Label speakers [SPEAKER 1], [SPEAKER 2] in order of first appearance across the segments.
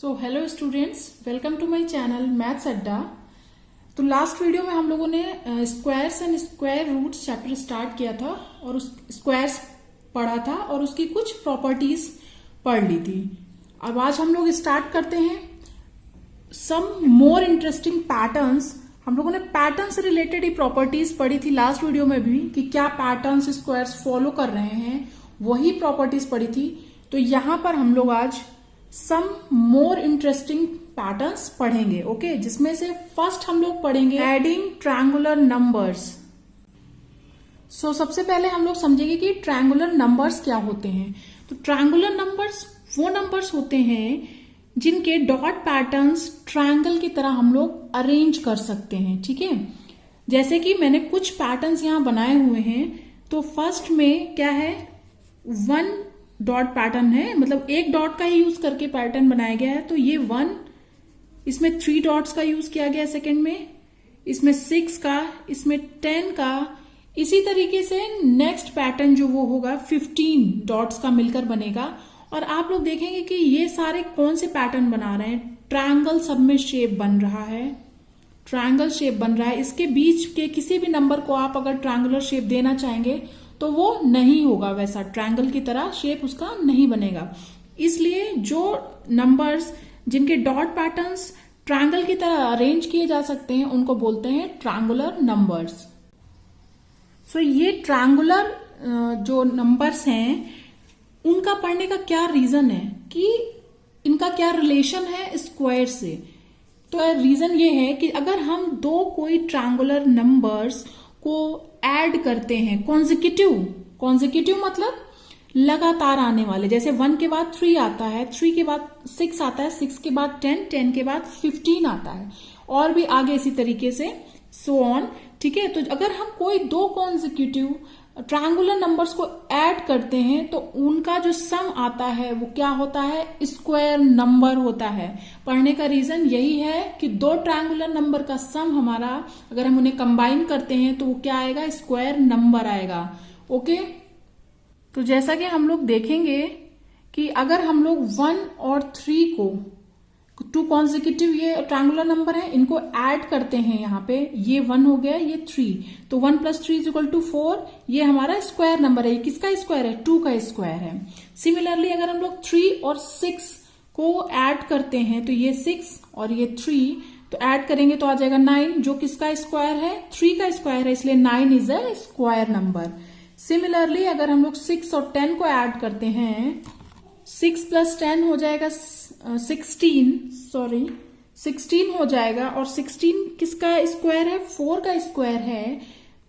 [SPEAKER 1] So hello students, welcome to my channel maths अड्डा। तो last video में हम लोगों ने squares and square roots chapter start किया था और उस स्क्वायर्स पढ़ा था और उसकी कुछ प्रॉपर्टीज पढ़ ली थी। अब आज हम लोग स्टार्ट करते हैं सम मोर इंटरेस्टिंग पैटर्न्स। हम लोगों ने पैटर्न से रिलेटेड ही प्रॉपर्टीज पढ़ी थी लास्ट वीडियो में भी कि क्या पैटर्न्स स्क्वायर्स फॉलो कर रहे हैं, वही प्रॉपर्टीज पढ़ी थी। तो यहां पर हम लोग आज सम मोर इंटरेस्टिंग पैटर्न्स पढ़ेंगे, ओके। जिसमें से फर्स्ट हम लोग पढ़ेंगे एडिंग ट्रायंगुलर नंबर्स। सबसे पहले हम लोग समझेंगे कि ट्रायंगुलर नंबर्स क्या होते हैं। तो ट्रायंगुलर नंबर्स वो नंबर्स होते हैं जिनके डॉट पैटर्न्स ट्रायंगल की तरह हम लोग अरेंज कर सकते हैं, ठीक है। जैसे कि मैंने कुछ पैटर्न्स यहां बनाए हुए हैं। तो फर्स्ट में क्या है, वन डॉट पैटर्न है, मतलब एक डॉट का ही यूज करके पैटर्न बनाया गया है। तो ये 1, इसमें 3 डॉट्स का यूज किया गया है सेकंड में, इसमें 6 का, इसमें 10 का। इसी तरीके से नेक्स्ट पैटर्न जो वो होगा 15 डॉट्स का मिलकर बनेगा। और आप लोग देखेंगे कि ये सारे कौन से पैटर्न बना रहे हैं, ट्रायंगल सब में शेप बन रहा है, ट्रायंगल शेप बन रहा है। इसके बीच के किसी भी नंबर को आप अगर ट्रायंगुलर शेप देना चाहेंगे तो वो नहीं होगा, वैसा ट्रायंगल की तरह शेप उसका नहीं बनेगा। इसलिए जो नंबर्स जिनके डॉट पैटर्न्स ट्रायंगल की तरह अरेंज किए जा सकते हैं उनको बोलते हैं ट्रायंगुलर नंबर्स। ये ट्रायंगुलर जो नंबर्स हैं उनका पढ़ने का क्या रीजन है कि इनका क्या रिलेशन है स्क्वायर से। तो रीजन ये है कि अगर हम दो कोई ट्रायंगुलर नंबर्स को ऐड करते हैं कॉन्जिक्यूटिव मतलब लगातार आने वाले, जैसे 1 के बाद 3 आता है, 3 के बाद 6 आता है, 6 के बाद 10, 10 के बाद 15 आता है, और भी आगे इसी तरीके से सो ऑन, ठीक है। तो अगर हम कोई दो कॉन्जिक्यूटिव ट्रायंगुलर नंबर्स को ऐड करते हैं तो उनका जो सम आता है वो क्या होता है, स्क्वायर नंबर होता है। पढ़ने का रीजन यही है कि दो ट्रायंगुलर नंबर का सम हमारा, अगर हम उन्हें कंबाइन करते हैं तो वो क्या आएगा, स्क्वायर नंबर आएगा, ओके। तो जैसा कि हम लोग देखेंगे कि अगर हम लोग 1 और 3 को, 2 कॉन्जिक्यूटिव ये ट्रायंगुलर नंबर है, इनको ऐड करते हैं, यहाँ पे ये 1 हो गया, ये 3, तो 1 + 3 = 4। ये हमारा स्क्वायर नंबर है। ये किसका स्क्वायर है, 2 का स्क्वायर है। सिमिलरली अगर हम लोग 3 और 6 को ऐड करते हैं तो ये 6 और ये 3, तो ऐड करेंगे तो आ जाएगा 9, जो किसका स्क्वायर है, 3 का स्क्वायर है, इसलिए 9 is a square number. Similarly अगर हम लोग 6 और 10 को ऐड करते हैं, 6 + 10 हो जाएगा 16 हो जाएगा, और 16 किसका स्क्वायर है, 4 का स्क्वायर है,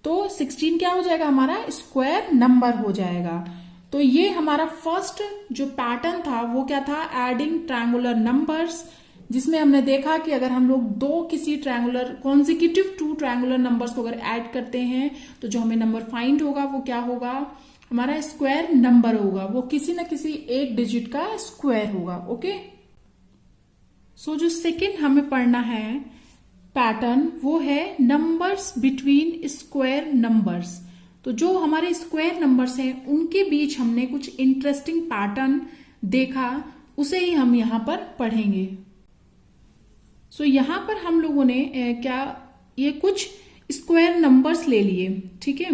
[SPEAKER 1] तो 16 क्या हो जाएगा, हमारा स्क्वायर नंबर हो जाएगा। तो ये हमारा फर्स्ट जो पैटर्न था वो क्या था, एडिंग ट्रायंगुलर नंबर्स, जिसमें हमने देखा कि अगर हम लोग दो किसी ट्रायंगुलर कॉन्जिक्यूटिव 2 ट्रायंगुलर नंबर्स को अगर ऐड करते हैं तो जो हमें नंबर फाइंड होगा वो क्या होगा, हमारा स्क्वायर नंबर होगा, वो किसी न किसी एक डिजिट का स्क्वायर होगा, ओके। जो सेकंड हमें पढ़ना है पैटर्न वो है नंबर्स बिटवीन स्क्वायर नंबर्स। तो जो हमारे स्क्वायर नंबर्स हैं उनके बीच हमने कुछ इंटरेस्टिंग पैटर्न देखा, उसे ही हम यहां पर पढ़ेंगे। यहां पर हम लोगों ने ये कुछ स्क्वायर नंबर्स ले लिए, ठीक है।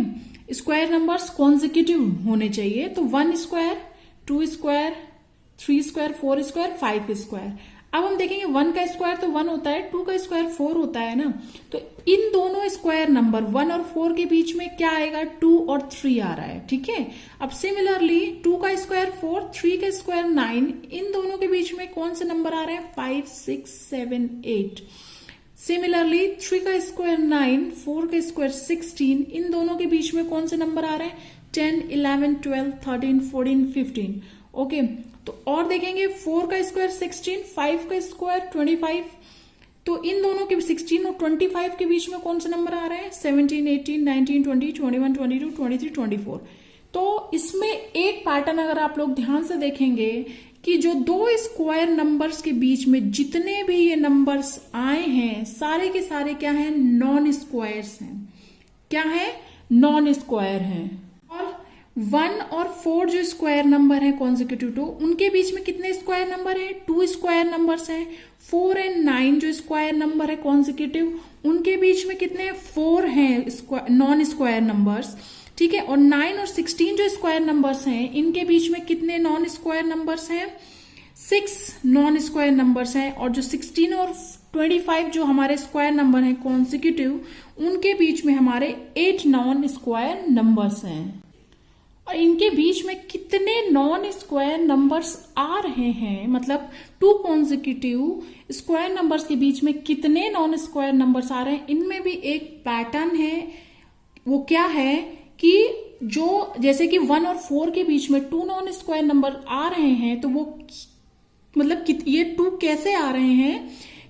[SPEAKER 1] स्क्वायर नंबर्स कॉन्जिक्यूटिव होने चाहिए, तो 1 square, 2 square, 3 square, 4 square, 5 square. अब हम देखेंगे 1 का स्क्वायर तो 1 होता है, 2 का स्क्वायर 4 होता है ना। तो इन दोनों स्क्वायर नंबर 1 और 4 के बीच में क्या आएगा, 2 और 3 आ रहा है, ठीक है। अब सिमिलरली 2 का स्क्वायर 4, 3 का स्क्वायर 9, इन दोनों के बीच में कौन से नंबर आ रहे हैं, 5, 6, 7, 8। सिमिलरली 3 का स्क्वायर 9, 4 का स्क्वायर 16, इन दोनों के बीच में कौन से नंबर आ रहे हैं, 10, 11, 12, 13, 14, 15, ओके। तो और देखेंगे 4 का स्क्वायर 16, 5 का स्क्वायर 25, तो इन दोनों के 16 और 25 के बीच में कौन से नंबर आ रहे हैं, 17, 18, 19, 20, 21, 22, 23, 24। तो इसमें एक पैटर्न अगर आप लोग ध्यान से देखेंगे कि जो दो स्क्वायर नंबर्स के बीच में जितने भी ये नंबर्स आए हैं सारे के सारे क्या हैं, नॉन स्क्वायर्स हैं। क्या है, नॉन स्क्वायर हैं। और 1 और 4 जो स्क्वायर नंबर है कॉन्जिक्यूटिव टू, उनके बीच में कितने स्क्वायर नंबर है? 2 स्क्वायर नंबर्स हैं। 4 एंड 9 जो स्क्वायर नंबर है कॉन्जिक्यूटिव, उनके बीच में कितने? 4 हैं नॉन स्क्वायर नंबर्स, ठीक है। और 9 और 16 जो स्क्वायर नंबर्स हैं, इनके बीच में कितने नॉन स्क्वायर नंबर्स हैं? 6 नॉन स्क्वायर नंबर्स हैं। और जो 16 और 25 जो हमारे स्क्वायर नंबर हैं कॉन्जिक्यूटिव, उनके बीच में हमारे 8 नॉन स्क्वायर नंबर्स हैं। और इनके बीच में कितने नॉन स्क्वायर नंबर्स आ रहे हैं, मतलब 2 कॉन्जिक्यूटिव स्क्वायर नंबर्स के बीच में कितने नॉन स्क्वायर नंबर्स आ रहे हैं, इनमें भी एक पैटर्न है। वो क्या है कि जो जैसे कि 1 और 4 के बीच में 2 नॉन स्क्वायर नंबर आ रहे हैं, तो वो मतलब ये 2 कैसे आ रहे हैं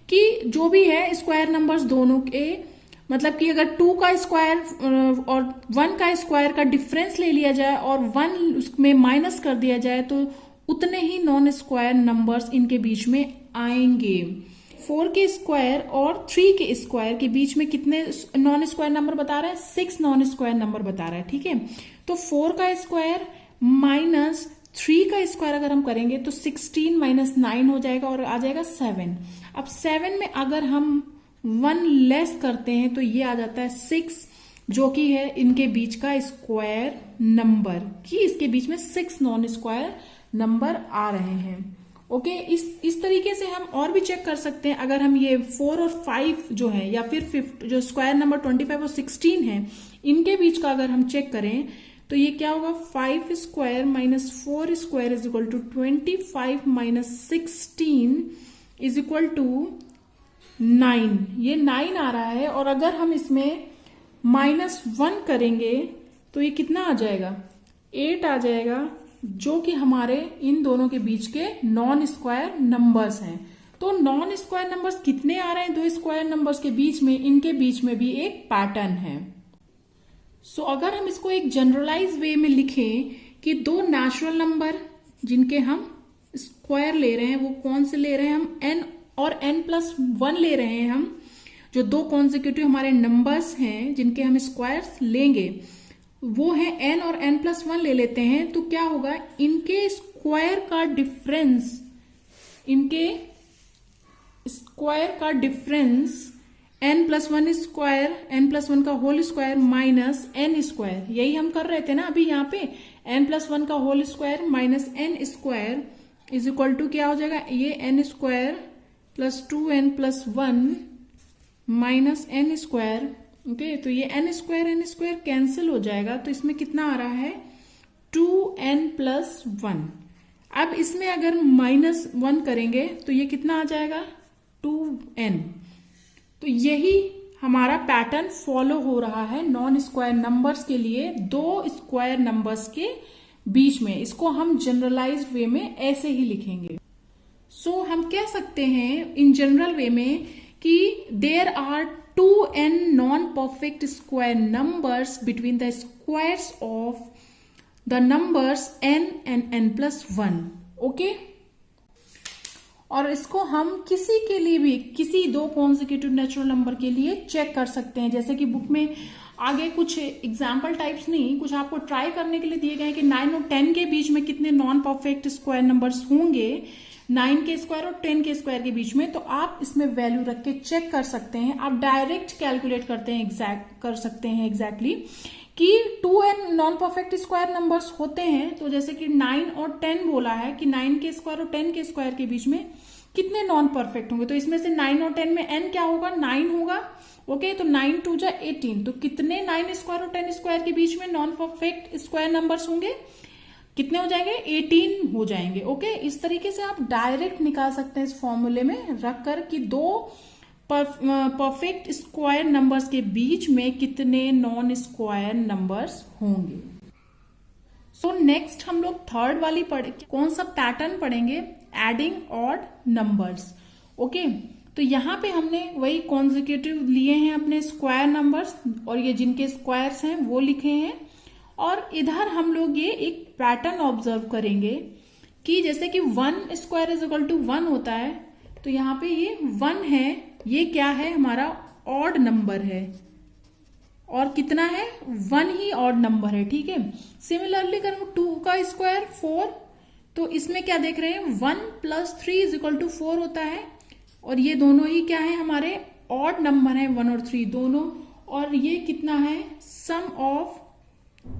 [SPEAKER 1] कि जो भी है स्क्वायर नंबर्स दोनों के, मतलब कि अगर 2 का स्क्वायर और 1 का स्क्वायर का डिफरेंस ले लिया जाए और 1 उसमें माइनस कर दिया जाए, तो उतने ही नॉन स्क्वायर नंबर्स इनके बीच में आएंगे। 4 के स्क्वायर और 3 के स्क्वायर के बीच में कितने नॉन स्क्वायर नंबर बता रहा है? 6 नॉन स्क्वायर नंबर बता रहा है, ठीक है। तो 4 का स्क्वायर माइनस 3 का स्क्वायर अगर हम करेंगे तो 16 माइनस 9 हो जाएगा और आ जाएगा 7। अब 7 में अगर हम 1 लेस करते हैं तो ये आ जाता है 6, जो कि है इनके बीच का स्क्वायर नंबर, कि इसके बीच में 6 नॉन स्क्वायर नंबर आ रहे हैं। ओके, इस तरीके से हम और भी चेक कर सकते हैं। अगर हम ये 4 और 5 जो है, या फिर 5 जो स्क्वायर नंबर 25 और 16 है, इनके बीच का अगर हम चेक करें तो ये क्या होगा? 5 square minus 4 square is equal to 25 minus 16 is equal to 9। ये 9 आ रहा है। और अगर हम इसमें -1 करेंगे तो ये कितना आ जाएगा? 8 आ जाएगा, जो कि हमारे इन दोनों के बीच के नॉन स्क्वायर नंबर्स हैं। तो नॉन स्क्वायर नंबर्स कितने आ रहे हैं 2 स्क्वायर नंबर्स के बीच में? इनके बीच में भी एक पैटर्न है। सो अगर हम इसको एक जनरलाइज वे में लिखें कि 2 नेचुरल नंबर जिनके हम स्क्वायर ले रहे हैं, वो कौन से ले रहे हैं? हम n और n+1 ले रहे हैं। हम जो 2 कॉन्जिक्यूटिव हमारे नंबर्स हैं जिनके हम स्क्वायर्स लेंगे, वो है n और n+1 ले लेते हैं। तो क्या होगा? इनके स्क्वायर का डिफरेंस, n+1 स्क्वायर, n+1 का whole square minus n square, यही हम कर रहे थे ना अभी यहाँ पे। n+1 का whole square minus n square is equal to क्या हो जाएगा? ये n square plus 2n+1 minus n square. Okay, तो ये n स्क्वायर कैंसिल हो जाएगा। तो इसमें कितना आ रहा है? 2n+1। अब इसमें अगर -1 करेंगे तो ये कितना आ जाएगा? 2n। तो यही हमारा पैटर्न फॉलो हो रहा है नॉन स्क्वायर नंबर्स के लिए 2 स्क्वायर नंबर्स के बीच में। इसको हम जनरलाइज्ड वे में ऐसे ही लिखेंगे। सो हम कह सकते हैं इन जनरल वे में कि there are 2n non-perfect square numbers between the squares of the numbers n and n+1। Okay, और इसको हम किसी के लिए भी, किसी 2 कॉन्जिक्यूटिव नेचुरल नंबर के लिए चेक कर सकते हैं। जैसे कि बुक में आगे कुछ एग्जाम्पल टाइप्स नहीं, कुछ आपको ट्राई करने के लिए दिए गए कि 9 और 10 के बीच में कितने नॉन परफेक्ट स्क्वायर नंबर्स होंगे 9 के स्क्वायर और 10 के स्क्वायर के बीच में। तो आप इसमें वैल्यू रख के चेक कर सकते हैं। आप डायरेक्ट कैलकुलेट कर सकते हैं एग्जैक्टली कि 2n non perfect square numbers होते हैं। तो जैसे कि 9 और 10 बोला है कि 9 के स्क्वायर और 10 के स्क्वायर के बीच में कितने नॉन परफेक्ट होंगे। तो इसमें से 9 और 10 में n क्या होगा? 9 होगा। ओके, तो 9 2 जा 18। तो कितने 9 स्क्वायर और 10 स्क्वायर के बीच में नॉन परफेक्ट स्क्वायर नंबर्स होंगे? कितने हो जाएंगे? 18 हो जाएंगे। ओके, इस तरीके से आप डायरेक्ट निकाल सकते हैं इस फॉर्मूले में रखकर कि 2 परफेक्ट स्क्वायर नंबर्स के बीच में कितने नॉन स्क्वायर नंबर्स होंगे। सो नेक्स्ट हम लोग थर्ड वाली कौन सा पैटर्न पढ़ेंगे? Adding odd numbers. ओके, तो यहाँ पे हमने वही कॉन्जिक्यूटिव लिए हैं अपने स्क्वायर नंबर्स, और ये जिनके स्क्वायर्स हैं वो लिखे हैं। और इधर हम लोग ये एक पैटर्न ऑब्जर्व करेंगे कि जैसे कि 1 स्क्वायर इज इक्वल टू 1 होता है, तो यहाँ पे ये 1 है, ये क्या है? हमारा ऑड नंबर है। और कितना है 1 ही ऑड नंबर है, ठीक है। सिमिलरली अगर हम 2 का स्क्वायर 4, तो इसमें क्या देख रहे हैं 1 + 3 = 4 होता है, और ये दोनों ही क्या है हमारे ऑड नंबर है 1 और 3 दोनों, और ये कितना है सम ऑफ,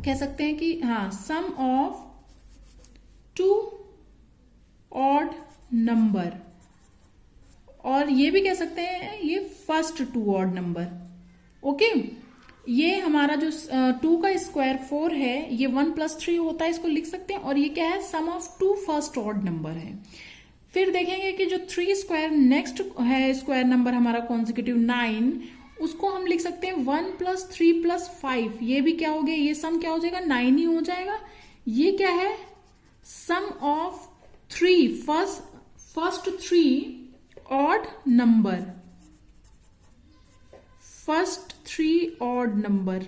[SPEAKER 1] कह सकते हैं कि हाँ सम ऑफ 2 ऑड नंबर, और ये भी कह सकते हैं ये फर्स्ट 2 ऑड नंबर। ओके, ये हमारा जो 2 का स्क्वायर 4 है, ये 1 + 3 होता है, इसको लिख सकते हैं, और ये क्या है sum of 2 first odd number है। फिर देखेंगे कि जो 3 स्क्वायर नेक्स्ट है स्क्वायर नंबर हमारा कॉन्जिक्यूटिव 9, उसको हम लिख सकते हैं 1 + 3 + 5, ये भी क्या हो गया, ये सम क्या हो जाएगा 9 ही हो जाएगा। ये क्या है sum of 3 first 3 odd number, first 3 odd number.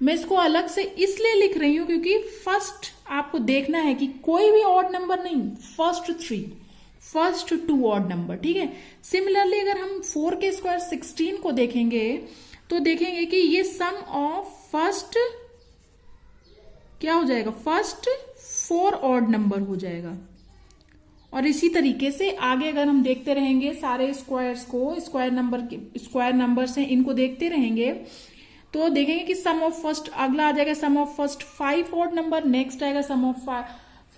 [SPEAKER 1] मैं इसको अलग से इसलिए लिख रही हूं क्योंकि फर्स्ट आपको देखना है कि कोई भी ऑड नंबर नहीं, फर्स्ट 2 ऑड नंबर, ठीक है। सिमिलरली अगर हम 4 के स्क्वायर 16 को देखेंगे तो देखेंगे कि ये सम ऑफ फर्स्ट क्या हो जाएगा, फर्स्ट 4 ऑड नंबर हो जाएगा। और इसी तरीके से आगे अगर हम देखते रहेंगे सारे स्क्वायर्स को, स्क्वायर नंबर से इनको देखते रहेंगे, तो देखेंगे कि सम ऑफ फर्स्ट अगला आ जाएगा sum of first 5 odd number, next आएगा sum of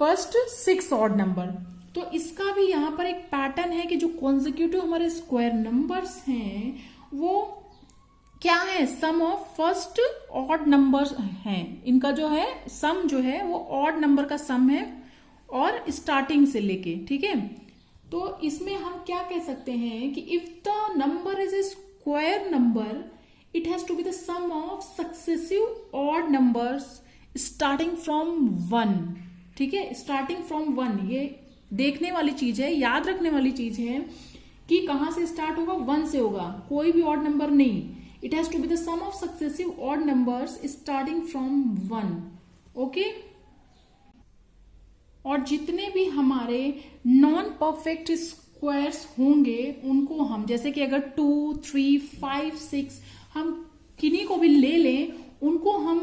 [SPEAKER 1] first 6 odd number. तो इसका भी यहाँ पर एक पैटर्न है कि जो कॉन्जिक्यूटिव हमारे स्क्वायर नंबर्स हैं वो क्या है sum of first odd number हैं, इनका जो है सम जो है वो ऑड नंबर का सम है और स्टार्टिंग से लेके, ठीक है। तो इसमें हम क्या कह सकते हैं कि if the number is a square number it has to be the sum of successive odd numbers starting from 1, ठीक है। स्टार्टिंग फ्रॉम 1 ये देखने वाली चीज है, याद रखने वाली चीज है कि कहां से स्टार्ट होगा, 1 से होगा, कोई भी ऑड नंबर नहीं। It has to be the sum of successive odd numbers starting from 1, okay. और जितने भी हमारे नॉन परफेक्ट स्क्वायर्स होंगे उनको हम, जैसे कि अगर 2, 3, 5, 6 हम किन्हीं को भी ले लें, उनको हम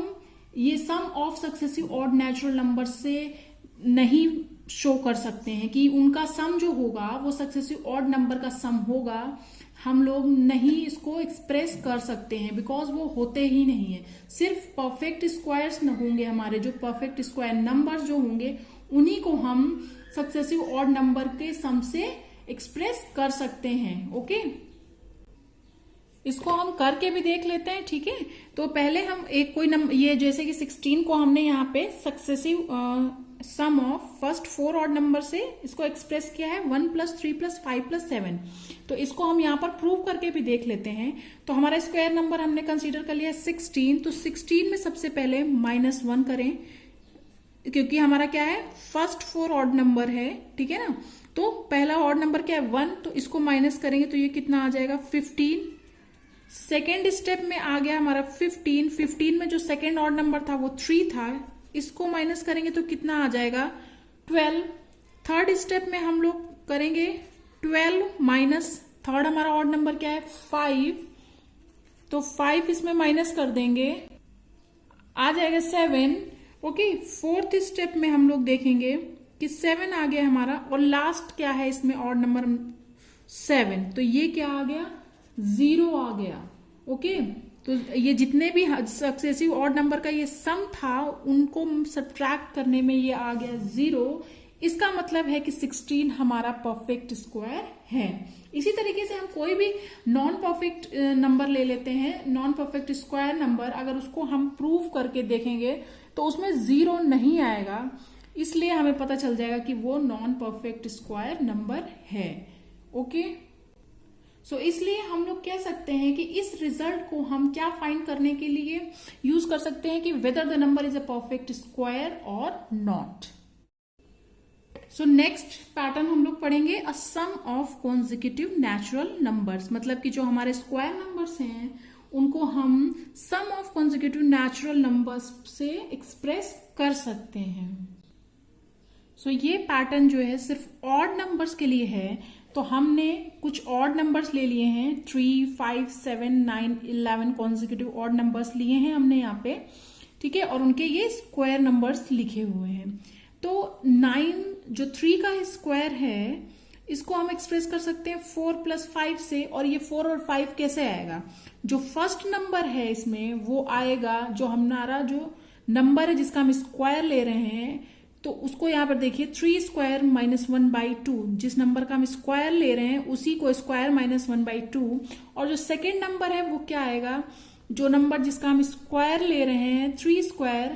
[SPEAKER 1] ये sum of successive odd natural number से नहीं शो कर सकते हैं कि उनका सम जो होगा वो सक्सेसिव ऑड नंबर का सम होगा। हम लोग नहीं इसको एक्सप्रेस कर सकते हैं बिकॉज वो होते ही नहीं है। सिर्फ परफेक्ट स्क्वायर्स होंगे हमारे, जो परफेक्ट स्क्वायर नंबर्स जो होंगे उन्हीं को हम सक्सेसिव ऑड नंबर के सम से एक्सप्रेस कर सकते हैं, ओके। इसको हम करके भी देख लेते हैं, ठीक है। तो पहले हम एक कोई नंबर, ये जैसे कि 16 को हमने यहाँ पे successive sum of first 4 odd number से इसको एक्सप्रेस किया है 1 + 3 + 5 + 7। तो इसको हम यहाँ पर प्रूव करके भी देख लेते हैं। तो हमारा स्क्वायर नंबर हमने कंसीडर कर लिया 16, तो 16 में सबसे पहले -1 करें क्योंकि हमारा क्या है फर्स्ट 4 ऑड नंबर है, ठीक है ना। तो पहला ऑड नंबर क्या है 1, तो इसको माइनस करेंगे तो ये कितना आ जाएगा 15। सेकेंड स्टेप में आ गया हमारा 15 में जो सेकेंड ऑड नंबर था वो 3 था, इसको माइनस करेंगे तो कितना आ जाएगा 12। थर्ड स्टेप में हम लोग करेंगे 12 माइनस थर्ड हमारा ऑड नंबर क्या है 5, तो 5 इसमें माइनस कर देंगे, आ जाएगा 7, ओके। फोर्थ स्टेप में हम लोग देखेंगे कि 7 आ गया हमारा, और लास्ट क्या है इसमें ऑड नंबर 7, तो ये क्या आ गया 0 आ गया, ओके। तो ये जितने भी सक्सेसिव ऑड नंबर का ये सम था उनको सब्ट्रैक्ट करने में ये आ गया 0। इसका मतलब है कि 16 हमारा परफेक्ट स्क्वायर है। इसी तरीके से हम कोई भी नॉन परफेक्ट नंबर ले लेते हैं, नॉन परफेक्ट स्क्वायर नंबर, अगर उसको हम प्रूव करके देखेंगे तो उसमें 0 नहीं आएगा, इसलिए हमें पता चल जाएगा कि वो नॉन परफेक्ट स्क्वायर नंबर है, ओके। सो इसलिए हम लोग कह सकते हैं कि इस रिजल्ट को हम क्या फाइंड करने के लिए यूज कर सकते हैं कि whether the number is a perfect square और नॉट। सो नेक्स्ट पैटर्न हम लोग पढ़ेंगे अ सम ऑफ कॉन्जिक्यूटिव नेचुरल नंबर्स, मतलब कि जो हमारे स्क्वायर नंबर्स हैं उनको हम सम ऑफ कॉन्जिक्यूटिव नेचुरल नंबर्स से एक्सप्रेस कर सकते हैं। सो ये पैटर्न जो है सिर्फ ऑड नंबर्स के लिए है, तो हमने कुछ ऑड नंबर्स ले लिए हैं, 3, 5, 7, 9, 11 कॉन्जिक्यूटिव ऑड नंबर्स लिए हैं हमने यहाँ पे, ठीक है, और उनके ये स्क्वायर नंबर्स लिखे हुए हैं। तो 9 जो 3 का स्क्वायर है इसको हम एक्सप्रेस कर सकते हैं 4 + 5 से, और ये 4 और 5 कैसे आएगा, जो फर्स्ट नंबर है इसमें वो आएगा, जो हमारा जो नंबर है जिसका हम स्क्वायर ले रहे हैं तो उसको यहां पर देखिए 3² - 1/2, जिस नंबर का हम स्क्वायर ले रहे हैं उसी को स्क्वायर - 1/2, और जो सेकेंड नंबर है वो क्या आएगा, जो नंबर जिसका हम स्क्वायर ले रहे हैं 3²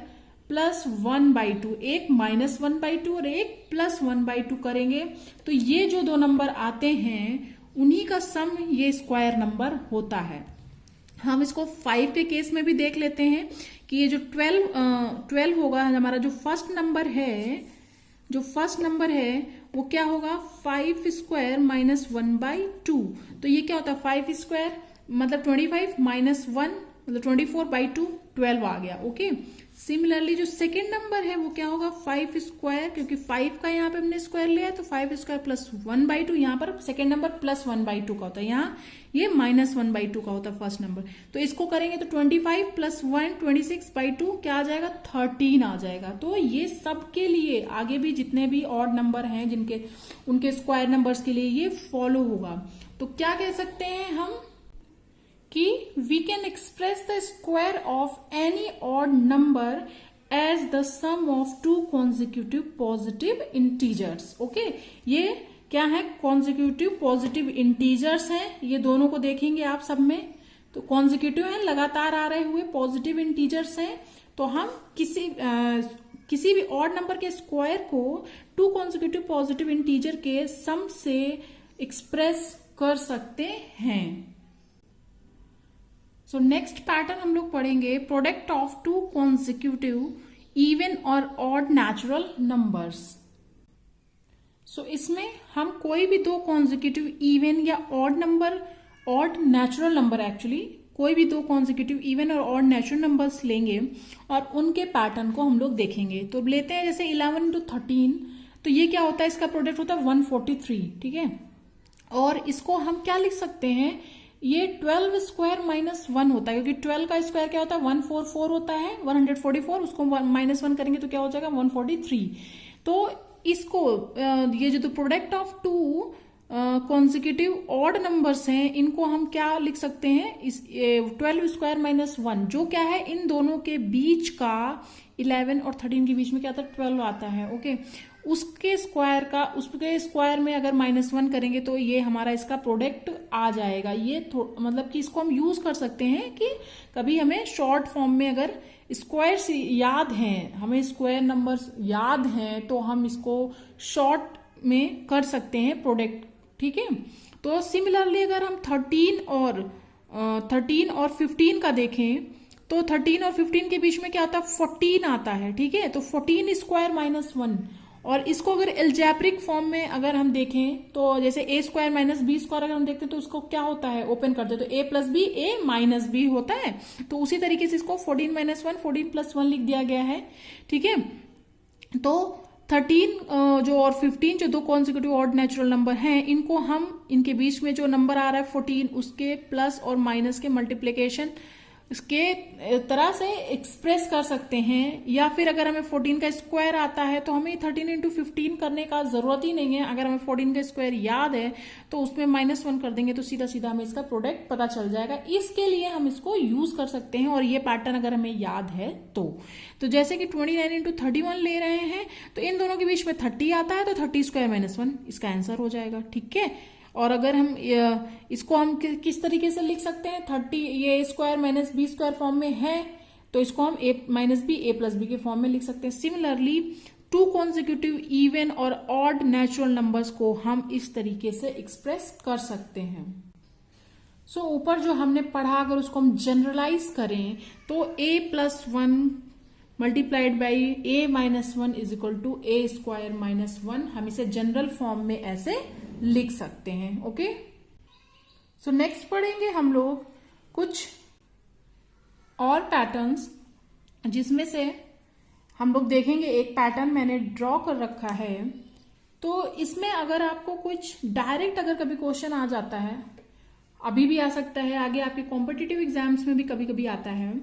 [SPEAKER 1] + 1/2, एक -1/2 और एक +1/2 करेंगे तो ये जो दो नंबर आते हैं उन्हीं का सम ये स्क्वायर नंबर होता है। हम इसको 5 के केस में भी देख लेते हैं कि ये जो 12 होगा हमारा, जो फर्स्ट नंबर है वो क्या होगा 5² - 1/2, तो ये क्या होता है 5² मतलब 25 - 1 मतलब 24/2 12 आ गया। ओके, सिमिलरली जो सेकेंड नंबर है वो क्या होगा 5², क्योंकि 5 का यहाँ पे हमने स्क्वायर लिया है तो 5² + 1/2, यहाँ पर सेकेंड नंबर +1/2 का होता है, यहाँ ये -1/2 का होता है फर्स्ट नंबर। तो इसको करेंगे तो 25 + 1 26/2 क्या आ जाएगा 13 आ जाएगा। तो ये सबके लिए आगे भी जितने भी ऑड नंबर हैं जिनके उनके स्क्वायर नंबर्स के लिए ये फॉलो होगा। तो क्या कह सकते हैं हम कि we can express the square of any odd number as the sum of two consecutive positive integers। Okay, ये क्या है consecutive positive integers हैं, ये दोनों को देखेंगे आप सब में, तो consecutive है लगातार आ रहे हुए positive integers हैं। तो हम किसी भी ऑड नंबर के स्क्वायर को टू consecutive positive integer के सम से एक्सप्रेस कर सकते हैं। सो नेक्स्ट पैटर्न हम लोग पढ़ेंगे product of two consecutive even और ऑड नेचुरल नंबर्स। सो इसमें हम कोई भी दो कॉन्जिक्यूटिव इवन या odd number, odd natural number actually, कोई भी दो कॉन्जिक्यूटिव इवन और ऑड नेचुरल नंबर्स लेंगे और उनके पैटर्न को हम लोग देखेंगे। तो लेते हैं जैसे 11 × 13, तो ये क्या होता है, इसका प्रोडक्ट होता है 143, ठीक है, और इसको हम क्या लिख सकते हैं, ये 12² - 1 होता है, क्योंकि 12 का स्क्वायर क्या होता है 144 होता है, 144, उसको -1 करेंगे तो क्या हो जाएगा 143। तो इसको ये जो product of two consecutive odd numbers हैं इनको हम क्या लिख सकते हैं, इस 12² - 1 जो क्या है इन दोनों के बीच का 11 और 13 के बीच में क्या आता है 12 आता है। ओके, उसके स्क्वायर में अगर -1 करेंगे तो ये हमारा इसका प्रोडक्ट आ जाएगा। ये मतलब कि इसको हम यूज कर सकते हैं कि कभी हमें शॉर्ट फॉर्म में अगर स्क्वायर्स याद हैं, हमें स्क्वायर नंबर्स याद हैं तो हम इसको शॉर्ट में कर सकते हैं प्रोडक्ट, ठीक है। तो सिमिलरली अगर हम 13 और 15 का देखें तो 13 और 15 के बीच में क्या आता है 14 आता है, ठीक है। तो 14² - 1, और इसको अगर एल्जेब्रिक फॉर्म में अगर हम देखें तो जैसे a² - b² अगर हम देखते हैं तो उसको क्या होता है, ओपन करते हैं तो a + b a - b होता है। तो उसी तरीके से इसको 14 - 1 14 + 1 लिख दिया गया है, ठीक है। तो 13 जो और 15 जो दो कॉन्जिक्यूटिव ऑड नेचुरल नंबर हैं इनको हम इनके बीच में जो नंबर आ रहा है 14 उसके प्लस और माइनस के मल्टीप्लिकेशन इसके तरह से एक्सप्रेस कर सकते हैं। या फिर अगर हमें 14 का स्क्वायर आता है तो हमें 13 × 15 करने का जरूरत ही नहीं है, अगर हमें 14 का स्क्वायर याद है तो उसमें -1 कर देंगे तो सीधा सीधा हमें इसका प्रोडक्ट पता चल जाएगा। इसके लिए हम इसको यूज कर सकते हैं और ये पैटर्न अगर हमें याद है तो जैसे कि 29 × 31 ले रहे हैं तो इन दोनों के बीच में 30 आता है तो 30² - 1 इसका आंसर हो जाएगा, ठीक है। और अगर हम इसको हम किस तरीके से लिख सकते हैं, 30 ये a² - b² फॉर्म में है तो इसको हम a - b a + b के फॉर्म में लिख सकते हैं। सिमिलरली टू कॉन्जिक्यूटिव इवन और ऑड नेचुरल नंबर्स को हम इस तरीके से एक्सप्रेस कर सकते हैं। सो ऊपर जो हमने पढ़ा अगर उसको हम जनरलाइज करें तो a + 1 multiplied by a - 1 = a² - 1, हम इसे जनरल फॉर्म में ऐसे लिख सकते हैं। ओके, सो नेक्स्ट पढ़ेंगे हम लोग कुछ और पैटर्न्स, जिसमें से हम लोग देखेंगे एक पैटर्न मैंने ड्रॉ कर रखा है तो इसमें अगर आपको कुछ डायरेक्ट अगर कभी क्वेश्चन आ जाता है, अभी भी आ सकता है, आगे आपके कॉम्पिटिटिव एग्जाम्स में भी कभी कभी आता है,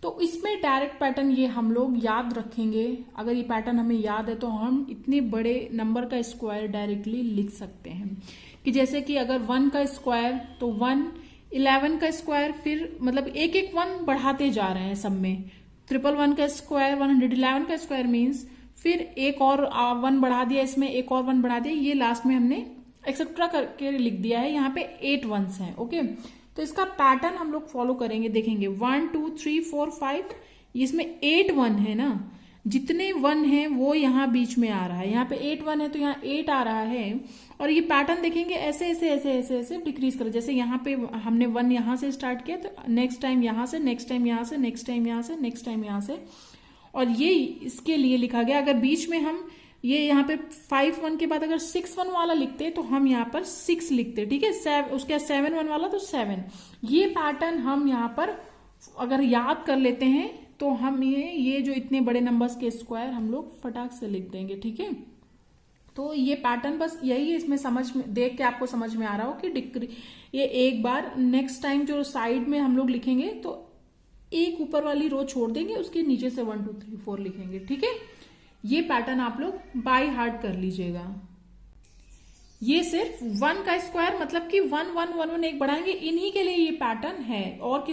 [SPEAKER 1] तो इसमें डायरेक्ट पैटर्न ये हम लोग याद रखेंगे। अगर ये पैटर्न हमें याद है तो हम इतने बड़े नंबर का स्क्वायर डायरेक्टली लिख सकते हैं कि जैसे कि अगर 1 का स्क्वायर तो 1, 11 का स्क्वायर, फिर मतलब एक एक 1 बढ़ाते जा रहे हैं सब में। 111 का स्क्वायर 111 का स्क्वायर मीन्स फिर एक और 1 बढ़ा दिया, इसमें एक और 1 बढ़ा दिया, ये लास्ट में हमने एक्सेट्रा करके लिख दिया है। यहाँ पे 8 1s हैं। ओके, तो इसका पैटर्न हम लोग फॉलो करेंगे, देखेंगे 1 2 3 4 5, इसमें 8 1 है ना, जितने 1 है वो यहाँ बीच में आ रहा है। यहाँ पे 8 1 है तो यहाँ 8 आ रहा है, और ये पैटर्न देखेंगे ऐसे ऐसे ऐसे ऐसे ऐसे डिक्रीज कर, जैसे यहाँ पे हमने 1 यहाँ से स्टार्ट किया तो नेक्स्ट टाइम यहाँ से, नेक्स्ट टाइम यहाँ से, नेक्स्ट टाइम यहाँ से, नेक्स्ट टाइम यहाँ से, और ये इसके लिए लिखा गया। अगर बीच में हम ये यहाँ पे 5 1 के बाद अगर 6 1 वाला लिखते तो हम यहाँ पर 6 लिखते, ठीक है। उसके 7 1 वाला तो 7। ये पैटर्न हम यहाँ पर अगर याद कर लेते हैं तो हम ये जो इतने बड़े नंबर्स के स्क्वायर हम लोग फटाक से लिख देंगे, ठीक है। तो ये पैटर्न बस यही है, इसमें समझ में देख के आपको समझ में आ रहा हो कि डिक्री, ये एक बार नेक्स्ट टाइम जो साइड में हम लोग लिखेंगे तो एक ऊपर वाली रो छोड़ देंगे, उसके नीचे से 1 2 3 4 लिखेंगे, ठीक है। ये पैटर्न आप लोग बाय हार्ट कर लीजिएगा। ये सिर्फ 1 का स्क्वायर मतलब कि 1 1 1 1 एक बढ़ाएंगे, इन्हीं के लिए ये पैटर्न है, और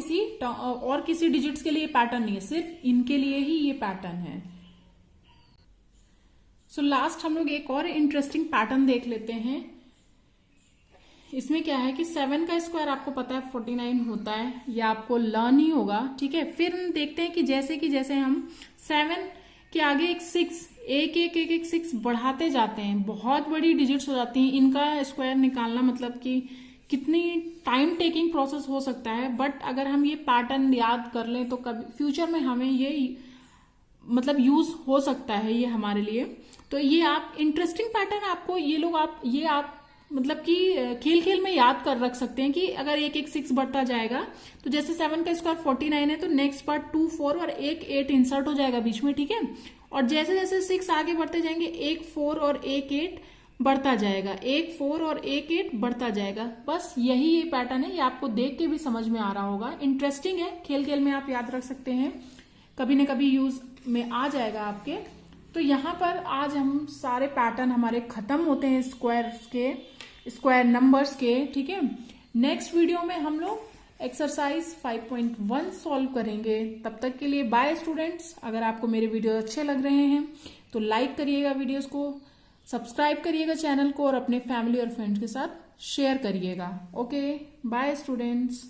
[SPEAKER 1] किसी डिजिट्स के लिए पैटर्न नहीं है, सिर्फ इनके लिए ही ये पैटर्न है। सो लास्ट हम लोग एक और इंटरेस्टिंग पैटर्न देख लेते हैं। इसमें क्या है कि 7 का स्क्वायर आपको पता है 49 होता है, ये आपको लर्न ही होगा, ठीक है। फिर हम देखते हैं कि जैसे हम 7 के आगे एक 6 एक 6 बढ़ाते जाते हैं, बहुत बड़ी डिजिट्स हो जाती हैं, इनका स्क्वायर निकालना मतलब कि कितनी टाइम टेकिंग प्रोसेस हो सकता है। बट अगर हम ये पैटर्न याद कर लें तो कभी फ्यूचर में हमें ये मतलब यूज हो सकता है ये हमारे लिए। तो ये आप इंटरेस्टिंग पैटर्न आपको ये आप मतलब कि खेल खेल में याद कर रख सकते हैं कि अगर एक 6 बढ़ता जाएगा तो जैसे 7 का स्क्वायर 49 है तो नेक्स्ट पार्ट 2 4 और एक 8 इंसर्ट हो जाएगा बीच में, ठीक है। और जैसे जैसे 6 आगे बढ़ते जाएंगे एक 4 और एक 8 बढ़ता जाएगा, एक 4 और एक 8 बढ़ता जाएगा। बस यही ये पैटर्न है, ये आपको देख के भी समझ में आ रहा होगा। इंटरेस्टिंग है, खेल खेल में आप याद रख सकते हैं, कभी न कभी यूज में आ जाएगा आपके। तो यहाँ पर आज हम सारे पैटर्न हमारे खत्म होते हैं स्क्वायर नंबर्स के, ठीक है। नेक्स्ट वीडियो में हम लोग एक्सरसाइज 5.1 सॉल्व करेंगे। तब तक के लिए बाय स्टूडेंट्स। अगर आपको मेरे वीडियो अच्छे लग रहे हैं तो लाइक करिएगा वीडियोस को, सब्सक्राइब करिएगा चैनल को, और अपने फैमिली और फ्रेंड्स के साथ शेयर करिएगा। Okay, bye students.